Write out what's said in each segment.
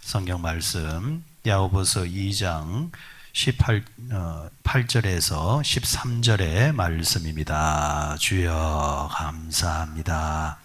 성경 말씀 야고보서 2장 8절에서 13절의 말씀입니다. 주여 감사합니다.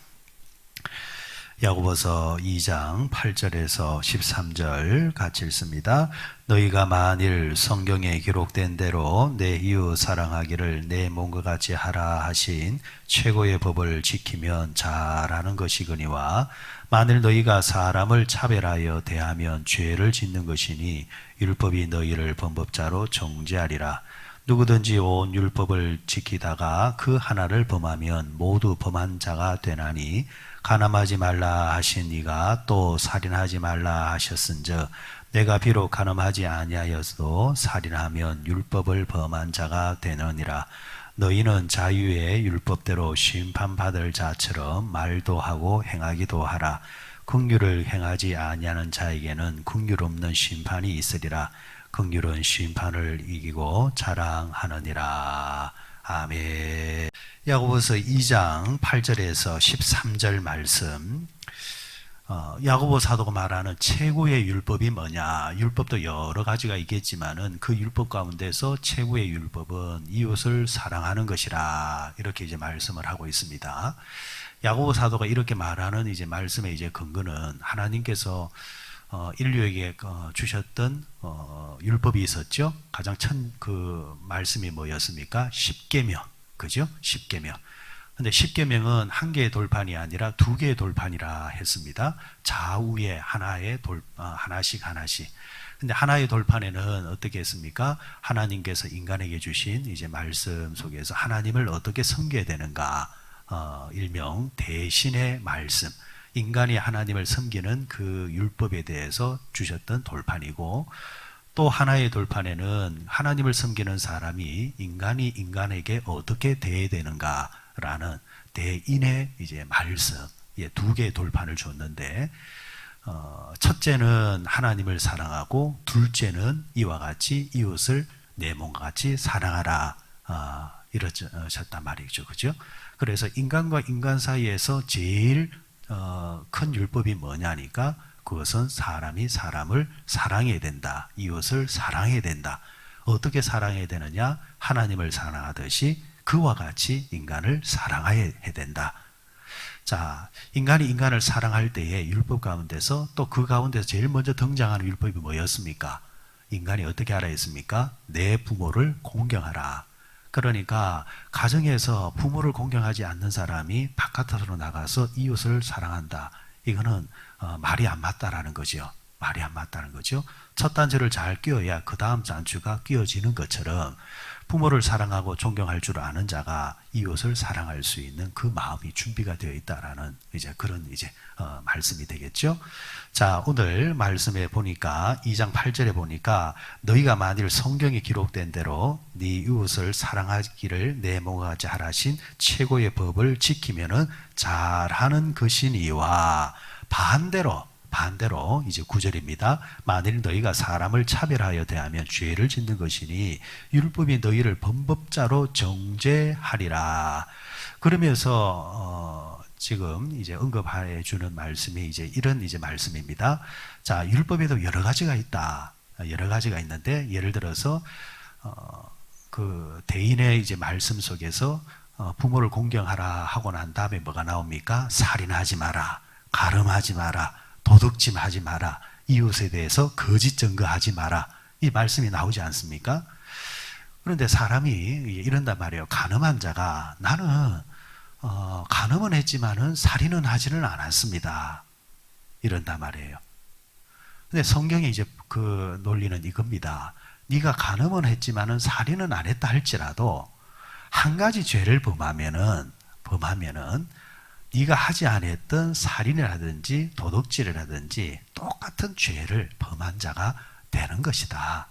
야고보서 2장 8절에서 13절 같이 읽습니다. 너희가 만일 성경에 기록된 대로 내 이웃 사랑하기를 내 몸과 같이 하라 하신 최고의 법을 지키면 잘하는 것이거니와 만일 너희가 사람을 차별하여 대하면 죄를 짓는 것이니 율법이 너희를 범법자로 정죄하리라. 누구든지 온 율법을 지키다가 그 하나를 범하면 모두 범한 자가 되나니 간음하지 말라 하신 이가 또 살인하지 말라 하셨은즉 내가 비록 간음하지 아니하여도 살인하면 율법을 범한 자가 되느니라. 너희는 자유의 율법대로 심판받을 자처럼 말도 하고 행하기도 하라. 긍휼을 행하지 아니하는 자에게는 긍휼 없는 심판이 있으리라. 긍휼은 심판을 이기고 자랑하느니라. 아멘. 야고보서 2장 8절에서 13절 말씀. 야고보 사도가 말하는 최고의 율법이 뭐냐? 율법도 여러 가지가 있겠지만은 그 율법 가운데서 최고의 율법은 이웃을 사랑하는 것이라. 이렇게 이제 말씀을 하고 있습니다. 야고보 사도가 이렇게 말하는 이제 말씀의 이제 근거는 하나님께서 인류에게 주셨던 율법이 있었죠. 가장 그 말씀이 뭐였습니까? 십계명, 그죠? 십계명. 근데 십계명은 한 개의 돌판이 아니라 두 개의 돌판이라 했습니다. 좌우에 하나씩. 근데 하나의 돌판에는 어떻게 했습니까? 하나님께서 인간에게 주신 이제 말씀 속에서 하나님을 어떻게 섬겨야 되는가, 일명 대신의 말씀. 인간이 하나님을 섬기는 그 율법에 대해서 주셨던 돌판이고, 또 하나의 돌판에는 하나님을 섬기는 사람이 인간이 인간에게 어떻게 대해야 되는가라는 대인의 이제 말씀, 두 개의 돌판을 줬는데, 첫째는 하나님을 사랑하고, 둘째는 이와 같이 이웃을 내 몸과 같이 사랑하라, 이러셨단 말이죠, 그죠? 그래서 인간과 인간 사이에서 제일 큰 율법이 뭐냐니까 그것은 사람이 사람을 사랑해야 된다. 이웃을 사랑해야 된다. 어떻게 사랑해야 되느냐? 하나님을 사랑하듯이 그와 같이 인간을 사랑해야 된다. 자, 인간이 인간을 사랑할 때에 율법 가운데서 또 그 가운데서 제일 먼저 등장하는 율법이 뭐였습니까? 인간이 어떻게 하라 했습니까? 내 부모를 공경하라. 그러니까 가정에서 부모를 공경하지 않는 사람이 바깥으로 나가서 이웃을 사랑한다. 이거는 말이 안 맞다라는 거죠. 말이 안 맞다는 거죠. 첫 단추를 잘 끼워야 그 다음 단추가 끼워지는 것처럼 부모를 사랑하고 존경할 줄 아는 자가 이웃을 사랑할 수 있는 그 마음이 준비가 되어 있다라는 이제 그런 이제 말씀이 되겠죠. 자, 오늘 말씀에 보니까 2장 8절에 보니까 너희가 만일 성경에 기록된 대로 네 이웃을 사랑하기를 내 몸과 같이 하라신 최고의 법을 지키면은 잘하는 것이니와 반대로 이제 9절입니다. 만일 너희가 사람을 차별하여 대하면 죄를 짓는 것이니 율법이 너희를 범법자로 정죄하리라. 그러면서 지금 이제 언급해 주는 말씀이 이제 이런 이제 말씀입니다. 자, 율법에도 여러 가지가 있다. 여러 가지가 있는데 예를 들어서 그 대인의 이제 말씀 속에서 부모를 공경하라 하고 난 다음에 뭐가 나옵니까? 살인하지 마라. 가늠하지 마라. 도둑질 하지 마라. 이웃에 대해서 거짓 증거하지 마라. 이 말씀이 나오지 않습니까? 그런데 사람이 이런단 말이에요. 간음한 자가 나는 간음은 했지만은 살인은 하지는 않았습니다. 이런단 말이에요. 근데 성경이 이제 그 논리는 이겁니다. 네가 간음은 했지만은 살인은 안 했다 할지라도 한 가지 죄를 범하면은 네가 하지 않았던 살인이라든지 도둑질이라든지 똑같은 죄를 범한 자가 되는 것이다.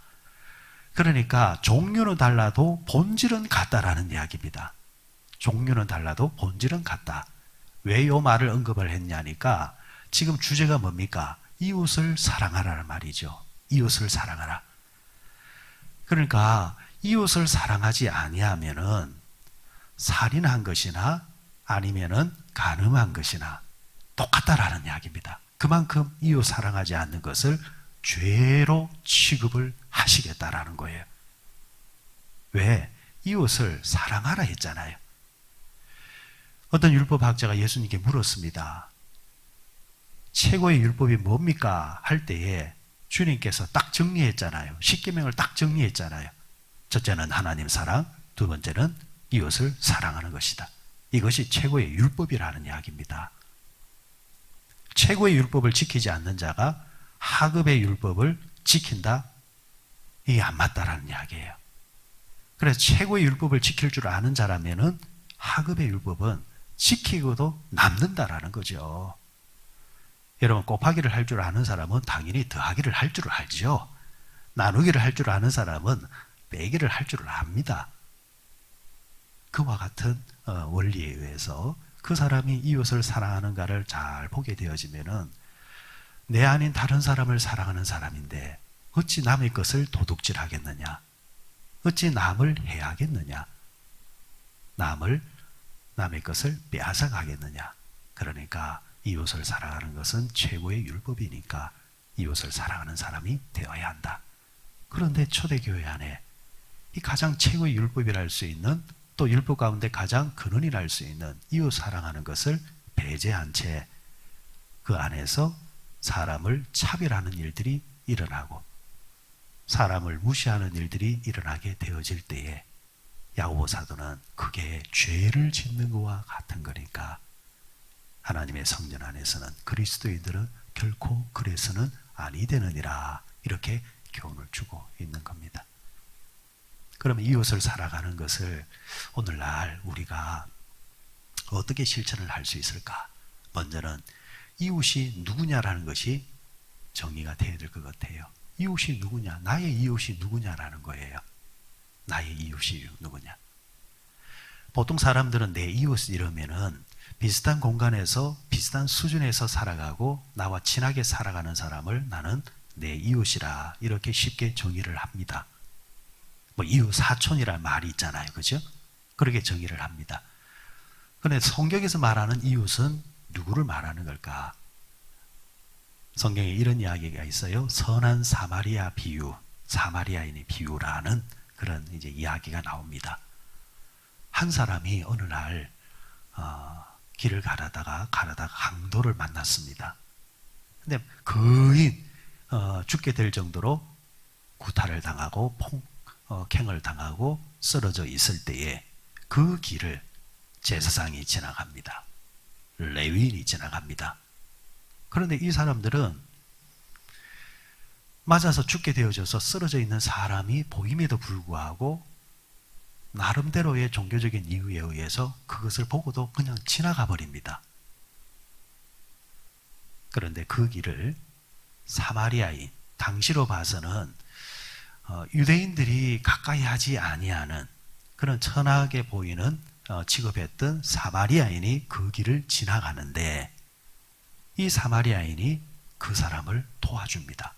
그러니까 종류는 달라도 본질은 같다라는 이야기입니다. 종류는 달라도 본질은 같다. 왜 이 말을 언급을 했냐니까 지금 주제가 뭡니까? 이웃을 사랑하라는 말이죠. 이웃을 사랑하라. 그러니까 이웃을 사랑하지 아니하면은 살인한 것이나 아니면은 간음한 것이나 똑같다라는 이야기입니다. 그만큼 이웃 사랑하지 않는 것을 죄로 취급을 하시겠다라는 거예요. 왜? 이웃을 사랑하라 했잖아요. 어떤 율법학자가 예수님께 물었습니다. 최고의 율법이 뭡니까? 할 때에 주님께서 딱 정리했잖아요. 십계명을 딱 정리했잖아요. 첫째는 하나님 사랑, 두 번째는 이웃을 사랑하는 것이다. 이것이 최고의 율법이라는 이야기입니다. 최고의 율법을 지키지 않는 자가 하급의 율법을 지킨다? 이게 안 맞다라는 이야기예요. 그래서 최고의 율법을 지킬 줄 아는 자라면은 하급의 율법은 지키고도 남는다라는 거죠. 여러분, 곱하기를 할 줄 아는 사람은 당연히 더하기를 할 줄 알죠. 나누기를 할 줄 아는 사람은 빼기를 할 줄 압니다. 그와 같은 원리에 의해서 그 사람이 이웃을 사랑하는가를 잘 보게 되어지면은 내 아닌 다른 사람을 사랑하는 사람인데 어찌 남의 것을 도둑질하겠느냐? 어찌 남을 해하겠느냐? 남의 것을 빼앗아 가겠느냐? 그러니까 이웃을 사랑하는 것은 최고의 율법이니까 이웃을 사랑하는 사람이 되어야 한다. 그런데 초대교회 안에 이 가장 최고의 율법이라 할 수 있는, 또 율법 가운데 가장 근원이라 할 수 있는 이웃 사랑하는 것을 배제한 채 그 안에서 사람을 차별하는 일들이 일어나고 사람을 무시하는 일들이 일어나게 되어질 때에 야고보 사도는 그게 죄를 짓는 것과 같은 거니까 하나님의 성전 안에서는 그리스도인들은 결코 그래서는 아니 되느니라, 이렇게 교훈을 주고 있는 겁니다. 그러면 이웃을 살아가는 것을 오늘날 우리가 어떻게 실천을 할 수 있을까? 먼저는 이웃이 누구냐라는 것이 정리가 되어야 될 것 같아요. 이웃이 누구냐? 나의 이웃이 누구냐라는 거예요. 나의 이웃이 누구냐? 보통 사람들은 내 이웃 이러면은 비슷한 공간에서 비슷한 수준에서 살아가고 나와 친하게 살아가는 사람을 나는 내 이웃이라 이렇게 쉽게 정의를 합니다. 뭐 이웃 사촌이라는 말이 있잖아요. 그죠? 그렇게 정의를 합니다. 그런데 성경에서 말하는 이웃은 누구를 말하는 걸까? 성경에 이런 이야기가 있어요. 선한 사마리아 비유, 사마리아인의 비유라는 그런 이제 이야기가 나옵니다. 한 사람이 어느 날 길을 가다가 강도를 만났습니다. 근데 거의 죽게 될 정도로 구타를 당하고 폭행을 당하고 쓰러져 있을 때에 그 길을 제사장이 지나갑니다. 레위인이 지나갑니다. 그런데 이 사람들은 맞아서 죽게 되어져서 쓰러져 있는 사람이 보임에도 불구하고 나름대로의 종교적인 이유에 의해서 그것을 보고도 그냥 지나가 버립니다. 그런데 그 길을 사마리아인, 당시로 봐서는 유대인들이 가까이 하지 아니하는 그런 천하게 보이는 취급했던 사마리아인이 그 길을 지나가는데 이 사마리아인이 그 사람을 도와줍니다.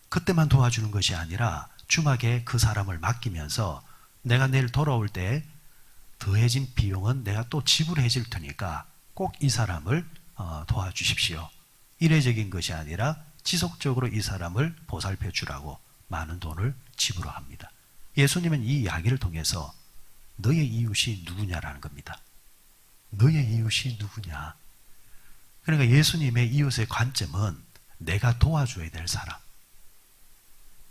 그때만 도와주는 것이 아니라 주막에 그 사람을 맡기면서 내가 내일 돌아올 때 더해진 비용은 내가 또 지불해 줄 테니까 꼭 이 사람을 도와주십시오. 이례적인 것이 아니라 지속적으로 이 사람을 보살펴 주라고 많은 돈을 지불합니다. 예수님은 이 이야기를 통해서 너의 이웃이 누구냐라는 겁니다. 너의 이웃이 누구냐? 그러니까 예수님의 이웃의 관점은 내가 도와줘야 될 사람,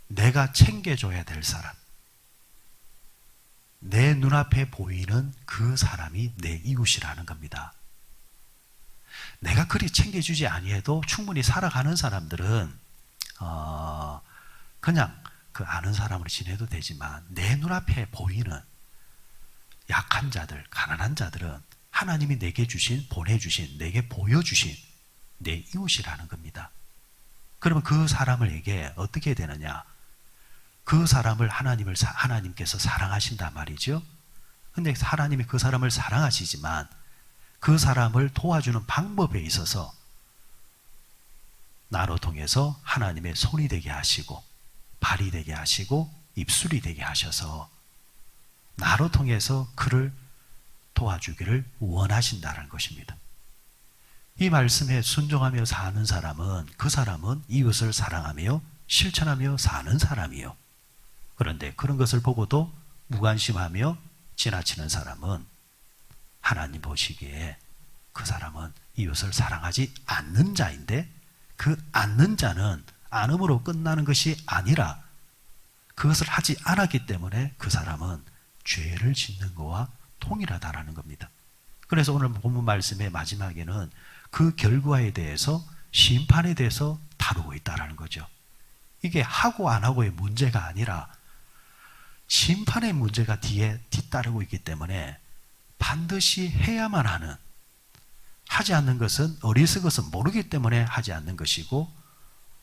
내가 챙겨줘야 될 사람, 내 눈앞에 보이는 그 사람이 내 이웃이라는 겁니다. 내가 그리 챙겨주지 아니해도 충분히 살아가는 사람들은 그냥 그 아는 사람으로 지내도 되지만 내 눈앞에 보이는 약한 자들, 가난한 자들은 하나님이 내게 주신, 보내주신, 내게 보여주신 내 이웃이라는 겁니다. 그러면 그 사람에게 어떻게 해야 되느냐? 그 사람을 하나님께서 사랑하신단 말이죠. 근데 하나님이 그 사람을 사랑하시지만 그 사람을 도와주는 방법에 있어서 나로 통해서 하나님의 손이 되게 하시고 발이 되게 하시고 입술이 되게 하셔서 나로 통해서 그를 도와주기를 원하신다는 것입니다. 이 말씀에 순종하며 사는 사람은 그 사람은 이웃을 사랑하며 실천하며 사는 사람이요. 그런데 그런 것을 보고도 무관심하며 지나치는 사람은 하나님 보시기에 그 사람은 이웃을 사랑하지 않는 자인데, 그 않는 자는 안음으로 끝나는 것이 아니라 그것을 하지 않았기 때문에 그 사람은 죄를 짓는 것과 동일하다라는 겁니다. 그래서 오늘 본문 말씀의 마지막에는 그 결과에 대해서, 심판에 대해서 다루고 있다는 거죠. 이게 하고 안 하고의 문제가 아니라 심판의 문제가 뒤따르고 있기 때문에 반드시 해야만 하는, 하지 않는 것은 어리석어서 모르기 때문에 하지 않는 것이고,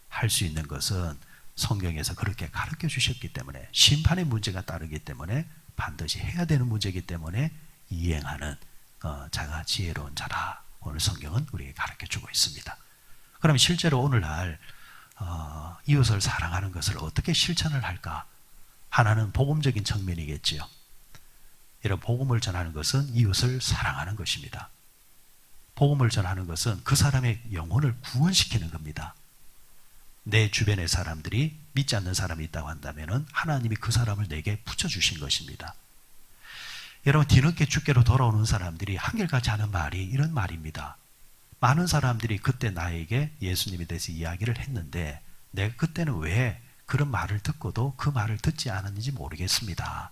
할 수 있는 것은 성경에서 그렇게 가르쳐 주셨기 때문에, 심판의 문제가 따르기 때문에 반드시 해야 되는 문제이기 때문에 이행하는 자가 지혜로운 자라, 오늘 성경은 우리에게 가르쳐 주고 있습니다. 그럼 실제로 오늘날 이웃을 사랑하는 것을 어떻게 실천을 할까? 하나는 복음적인 측면이겠지요. 이런 복음을 전하는 것은 이웃을 사랑하는 것입니다. 복음을 전하는 것은 그 사람의 영혼을 구원시키는 겁니다. 내 주변의 사람들이 믿지 않는 사람이 있다고 한다면 하나님이 그 사람을 내게 붙여주신 것입니다. 여러분, 뒤늦게 주께로 돌아오는 사람들이 한결같이 하는 말이 이런 말입니다. 많은 사람들이 그때 나에게 예수님에 대해서 이야기를 했는데 내가 그때는 왜 그런 말을 듣고도 그 말을 듣지 않았는지 모르겠습니다.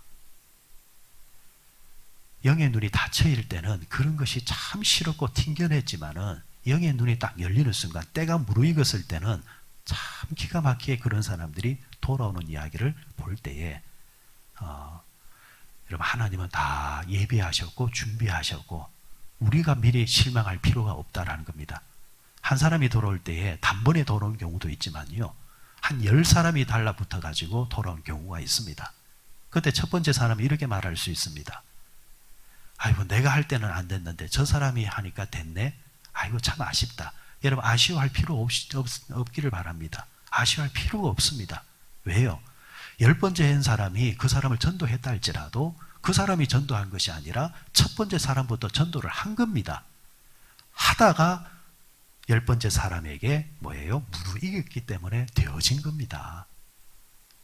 영의 눈이 닫혀있을 때는 그런 것이 참 싫었고 튕겨냈지만은 영의 눈이 딱 열리는 순간, 때가 무르익었을 때는 참 기가 막히게 그런 사람들이 돌아오는 이야기를 볼 때에 여러분, 하나님은 다 예비하셨고 준비하셨고 우리가 미리 실망할 필요가 없다라는 겁니다. 한 사람이 돌아올 때에 단번에 돌아온 경우도 있지만요, 한 10사람이 달라붙어 가지고 돌아온 경우가 있습니다. 그때 첫 번째 사람이 이렇게 말할 수 있습니다. 아이고, 내가 할 때는 안 됐는데 저 사람이 하니까 됐네. 아이고, 참 아쉽다. 여러분, 아쉬워할 필요 없기를 바랍니다. 아쉬워할 필요가 없습니다. 왜요? 10번째 한 사람이 그 사람을 전도했다 할지라도 그 사람이 전도한 것이 아니라 첫 번째 사람부터 전도를 한 겁니다. 하다가 10번째 사람에게 뭐예요? 무르익었기 때문에 되어진 겁니다.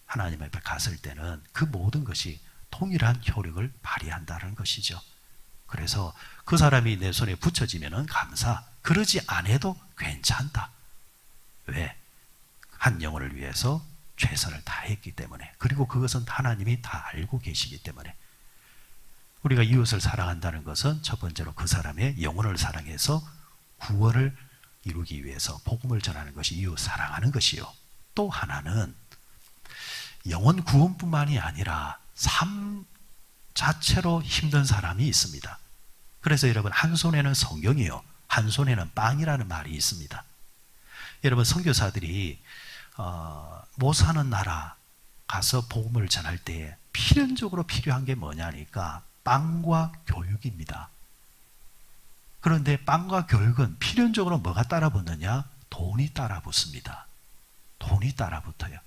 하나님 앞에 갔을 때는 그 모든 것이 동일한 효력을 발휘한다는 것이죠. 그래서 그 사람이 내 손에 붙여지면 감사, 그러지 않아도 괜찮다. 왜? 한 영혼을 위해서 최선을 다했기 때문에, 그리고 그것은 하나님이 다 알고 계시기 때문에. 우리가 이웃을 사랑한다는 것은 첫 번째로 그 사람의 영혼을 사랑해서 구원을 이루기 위해서 복음을 전하는 것이 이웃 사랑하는 것이요. 또 하나는 영혼 구원뿐만이 아니라 삶 자체로 힘든 사람이 있습니다. 그래서 여러분, 한 손에는 성경이요, 한 손에는 빵이라는 말이 있습니다. 여러분, 선교사들이 못 사는 나라 가서 복음을 전할 때에 필연적으로 필요한 게 뭐냐니까 빵과 교육입니다. 그런데 빵과 교육은 필연적으로 뭐가 따라붙느냐? 돈이 따라붙습니다. 돈이 따라붙어요.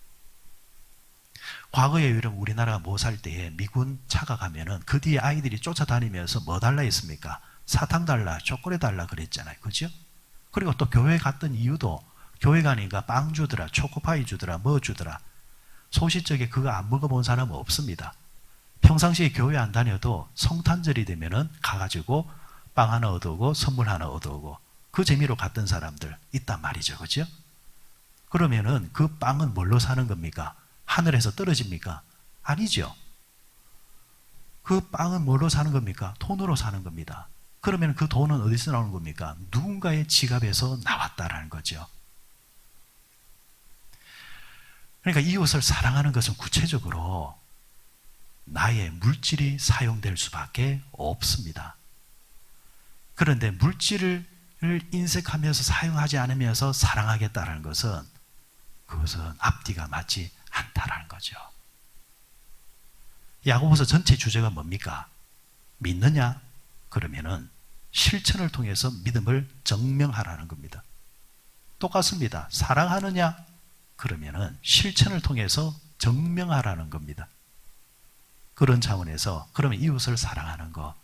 과거에 여러분, 우리나라가 뭐 살 때에 미군 차가 가면은 그 뒤에 아이들이 쫓아다니면서 뭐 달라 했습니까? 사탕 달라, 초콜릿 달라 그랬잖아요. 그죠? 그리고 또 교회 갔던 이유도 교회 가니까 빵 주더라, 초코파이 주더라, 뭐 주더라. 소시적에 그거 안 먹어본 사람은 없습니다. 평상시에 교회 안 다녀도 성탄절이 되면은 가가지고 빵 하나 얻어오고 선물 하나 얻어오고 그 재미로 갔던 사람들 있단 말이죠. 그죠? 그러면은 그 빵은 뭘로 사는 겁니까? 하늘에서 떨어집니까? 아니죠. 그 빵은 뭘로 사는 겁니까? 돈으로 사는 겁니다. 그러면 그 돈은 어디서 나오는 겁니까? 누군가의 지갑에서 나왔다라는 거죠. 그러니까 이웃을 사랑하는 것은 구체적으로 나의 물질이 사용될 수밖에 없습니다. 그런데 물질을 인색하면서 사용하지 않으면서 사랑하겠다는 것은, 그것은 앞뒤가 맞지 않다라는 거죠. 야고보서 전체 주제가 뭡니까? 믿느냐? 그러면은 실천을 통해서 믿음을 증명하라는 겁니다. 똑같습니다. 사랑하느냐? 그러면은 실천을 통해서 증명하라는 겁니다. 그런 차원에서 그러면 이웃을 사랑하는 거,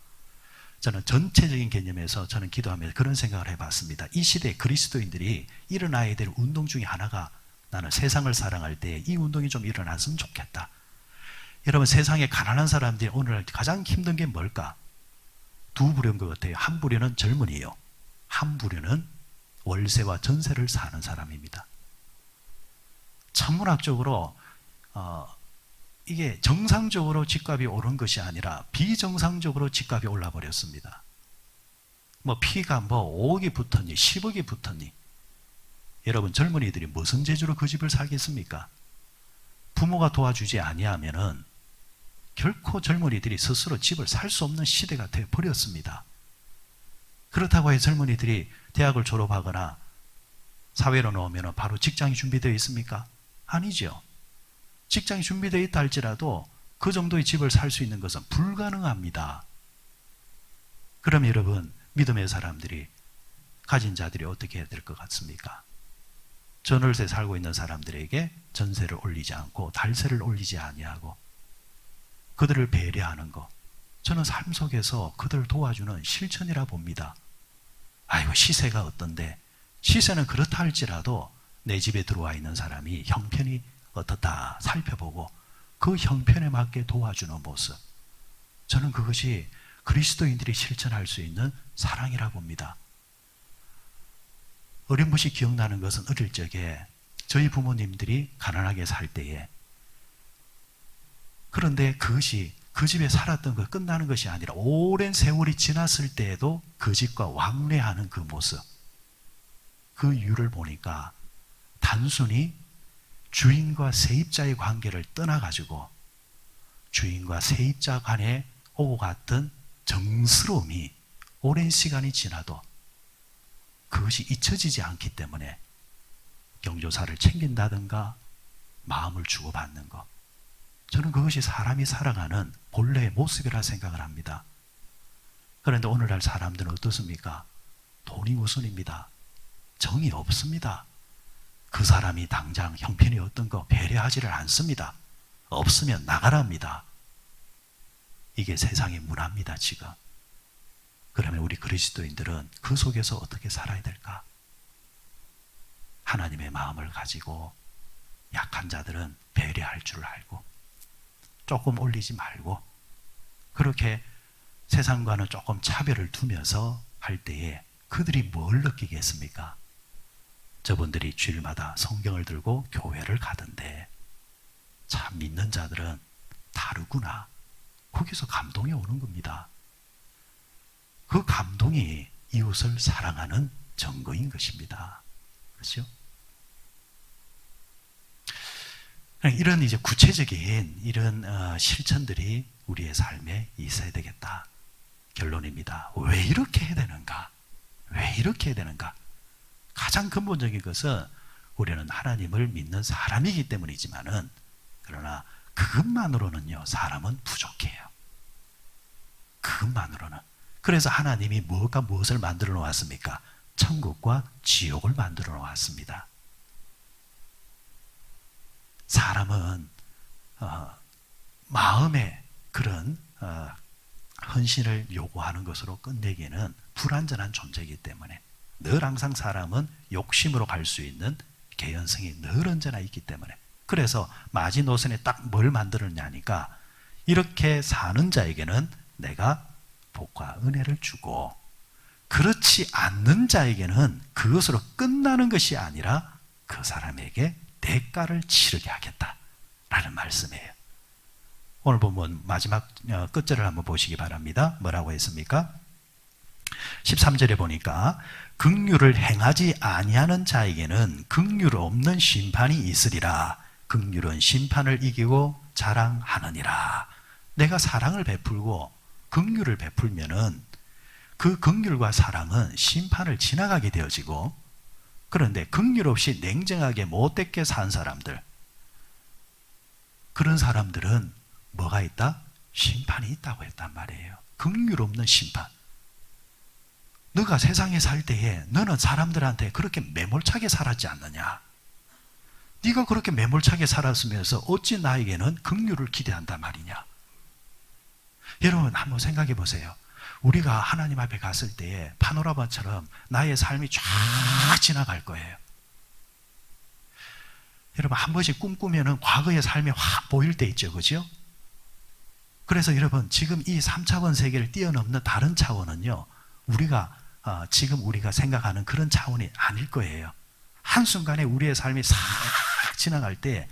저는 전체적인 개념에서 저는 기도하면서 그런 생각을 해봤습니다. 이 시대에 그리스도인들이 일어나야 될 운동 중에 하나가 나는 세상을 사랑할 때 이 운동이 좀 일어났으면 좋겠다. 여러분, 세상에 가난한 사람들이 오늘 가장 힘든 게 뭘까? 두 부류인 것 같아요. 한 부류는 젊은이요. 한 부류는 월세와 전세를 사는 사람입니다. 천문학적으로 이게 정상적으로 집값이 오른 것이 아니라 비정상적으로 집값이 올라 버렸습니다. 피가 5억이 붙었니 10억이 붙었니. 여러분, 젊은이들이 무슨 재주로 그 집을 살겠습니까? 부모가 도와주지 아니하면은 결코 젊은이들이 스스로 집을 살 수 없는 시대가 되어 버렸습니다. 그렇다고 해서 젊은이들이 대학을 졸업하거나 사회로 나오면 바로 직장이 준비되어 있습니까? 아니죠. 직장이 준비되어 있다 할지라도 그 정도의 집을 살 수 있는 것은 불가능합니다. 그럼 여러분, 믿음의 사람들이, 가진 자들이 어떻게 해야 될 것 같습니까? 전월세 살고 있는 사람들에게 전세를 올리지 않고 달세를 올리지 아니하고 그들을 배려하는 것, 저는 삶 속에서 그들을 도와주는 실천이라 봅니다. 아이고, 시세가 어떤데, 시세는 그렇다 할지라도 내 집에 들어와 있는 사람이 형편이 어떻다 살펴보고 그 형편에 맞게 도와주는 모습, 저는 그것이 그리스도인들이 실천할 수 있는 사랑이라 봅니다. 어렴풋이 기억나는 것은 어릴 적에 저희 부모님들이 가난하게 살 때에, 그런데 그것이 그 집에 살았던 것 끝나는 것이 아니라 오랜 세월이 지났을 때에도 그 집과 왕래하는 그 모습, 그 이유를 보니까 단순히 주인과 세입자의 관계를 떠나가지고 주인과 세입자 간에 오고 갔던 정스러움이 오랜 시간이 지나도 그것이 잊혀지지 않기 때문에 경조사를 챙긴다든가 마음을 주고받는 것, 저는 그것이 사람이 살아가는 본래의 모습이라 생각을 합니다. 그런데 오늘날 사람들은 어떻습니까? 돈이 우선입니다. 정이 없습니다. 그 사람이 당장 형편이 어떤 거 배려하지를 않습니다. 없으면 나가랍니다. 이게 세상의 문화입니다, 지금. 그러면 우리 그리스도인들은 그 속에서 어떻게 살아야 될까? 하나님의 마음을 가지고 약한 자들은 배려할 줄 알고 조금 올리지 말고 그렇게 세상과는 조금 차별을 두면서 할 때에 그들이 뭘 느끼겠습니까? 저분들이 주일마다 성경을 들고 교회를 가던데 참 믿는 자들은 다르구나. 거기서 감동이 오는 겁니다. 그 감동이 이웃을 사랑하는 증거인 것입니다. 그렇죠? 이런 이제 구체적인 이런 실천들이 우리의 삶에 있어야 되겠다. 결론입니다. 왜 이렇게 해야 되는가? 왜 이렇게 해야 되는가? 가장 근본적인 것은 우리는 하나님을 믿는 사람이기 때문이지만은, 그러나 그것만으로는요, 사람은 부족해요. 그것만으로는. 그래서 하나님이 무엇과 무엇을 만들어 놓았습니까? 천국과 지옥을 만들어 놓았습니다. 사람은 마음의 그런 헌신을 요구하는 것으로 끝내기에는 불완전한 존재이기 때문에, 늘 항상 사람은 욕심으로 갈 수 있는 개연성이 늘 언제나 있기 때문에, 그래서 마지노선에 딱 뭘 만들었냐니까, 이렇게 사는 자에게는 내가 복과 은혜를 주고, 그렇지 않는 자에게는 그것으로 끝나는 것이 아니라 그 사람에게 대가를 치르게 하겠다라는 말씀이에요. 오늘 본문 마지막 끝절을 한번 보시기 바랍니다. 뭐라고 했습니까? 13절에 보니까 긍휼을 행하지 아니하는 자에게는 긍휼 없는 심판이 있으리라. 긍휼은 심판을 이기고 자랑하느니라. 내가 사랑을 베풀고 긍휼을 베풀면은 그 긍휼과 사랑은 심판을 지나가게 되어지고, 그런데 긍휼 없이 냉정하게 못되게 산 사람들, 그런 사람들은 뭐가 있다? 심판이 있다고 했단 말이에요. 긍휼 없는 심판. 너가 세상에 살 때에 너는 사람들한테 그렇게 매몰차게 살았지 않느냐? 네가 그렇게 매몰차게 살았으면서 어찌 나에게는 긍휼을 기대한단 말이냐? 여러분, 한번 생각해 보세요. 우리가 하나님 앞에 갔을 때에 파노라마처럼 나의 삶이 쫙 지나갈 거예요. 여러분, 한 번씩 꿈꾸면은 과거의 삶이 확 보일 때 있죠, 그죠? 그래서 여러분, 지금 이 3차원 세계를 뛰어넘는 다른 차원은요, 지금 우리가 생각하는 그런 차원이 아닐 거예요. 한순간에 우리의 삶이 싹 지나갈 때,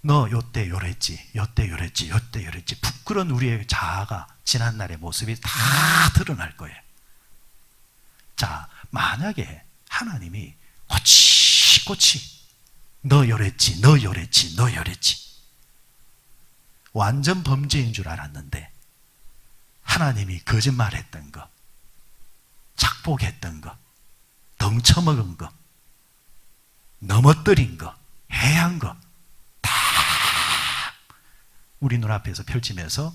너 요때 요랬지, 요때 요랬지, 요때 요랬지, 부끄러운 우리의 자아가 지난날의 모습이 다 드러날 거예요. 자, 만약에 하나님이 꼬치꼬치 너 요랬지, 너 요랬지, 너 요랬지, 완전 범죄인 줄 알았는데 하나님이 거짓말했던 거, 착복했던 거, 덩쳐먹은 거, 넘어뜨린 거, 해한 거 다 우리 눈앞에서 펼치면서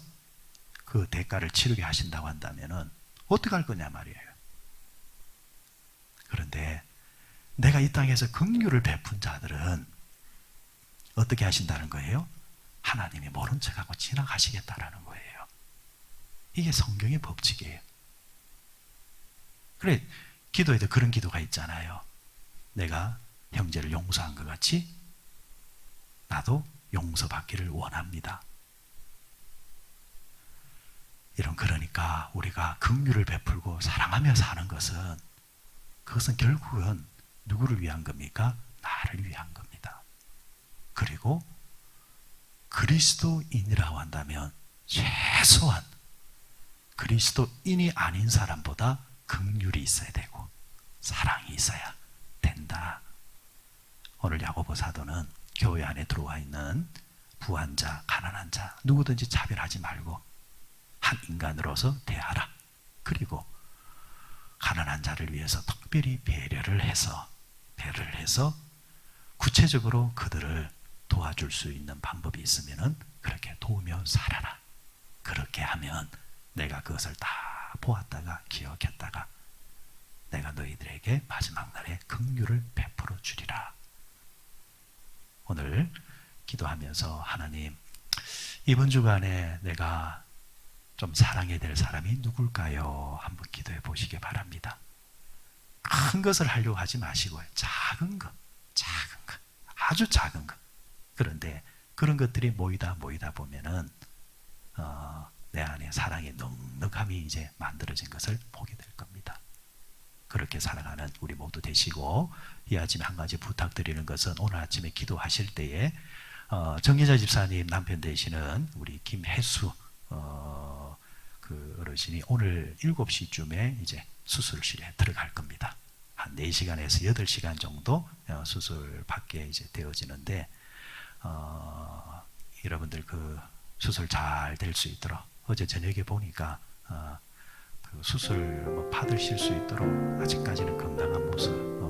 그 대가를 치르게 하신다고 한다면 어떻게 할 거냐 말이에요. 그런데 내가 이 땅에서 긍휼을 베푼 자들은 어떻게 하신다는 거예요? 하나님이 모른 척하고 지나가시겠다라는 거예요. 이게 성경의 법칙이에요. 그래, 기도에도 그런 기도가 있잖아요. 내가 형제를 용서한 것 같이 나도 용서받기를 원합니다. 그러니까 우리가 긍휼을 베풀고 사랑하며 사는 것은, 그것은 결국은 누구를 위한 겁니까? 나를 위한 겁니다. 그리고 그리스도인이라고 한다면 최소한 그리스도인이 아닌 사람보다 긍휼이 있어야 되고 사랑이 있어야 된다. 오늘 야고보 사도는 교회 안에 들어와 있는 부한 자, 가난한 자 누구든지 차별하지 말고 한 인간으로서 대하라. 그리고 가난한 자를 위해서 특별히 배려를 해서 구체적으로 그들을 도와줄 수 있는 방법이 있으면 그렇게 도우며 살아라. 그렇게 하면 내가 그것을 다 보았다가 기억했다가 내가 너희들에게 마지막 날에 긍휼을 베풀어 주리라. 오늘 기도하면서 하나님, 이번 주간에 내가 좀 사랑해야 될 사람이 누굴까요? 한번 기도해 보시기 바랍니다. 큰 것을 하려고 하지 마시고요. 작은 것, 아주 작은 것. 그런데 그런 것들이 모이다 보면은 내 안에 사랑의 넉넉함이 이제 만들어진 것을 보게 될 겁니다. 그렇게 살아가는 우리 모두 되시고, 이 아침에 한 가지 부탁드리는 것은 오늘 아침에 기도하실 때에 정예자 집사님 남편 되시는 우리 김혜수 그 어르신이 오늘 7시쯤에 이제 수술실에 들어갈 겁니다. 한 4시간에서 8시간 정도 수술 받게 이제 되어지는데, 여러분들 그 수술 잘 될 수 있도록 어제 저녁에 보니까 그 수술 받으실 수 있도록 아직까지는 건강한 모습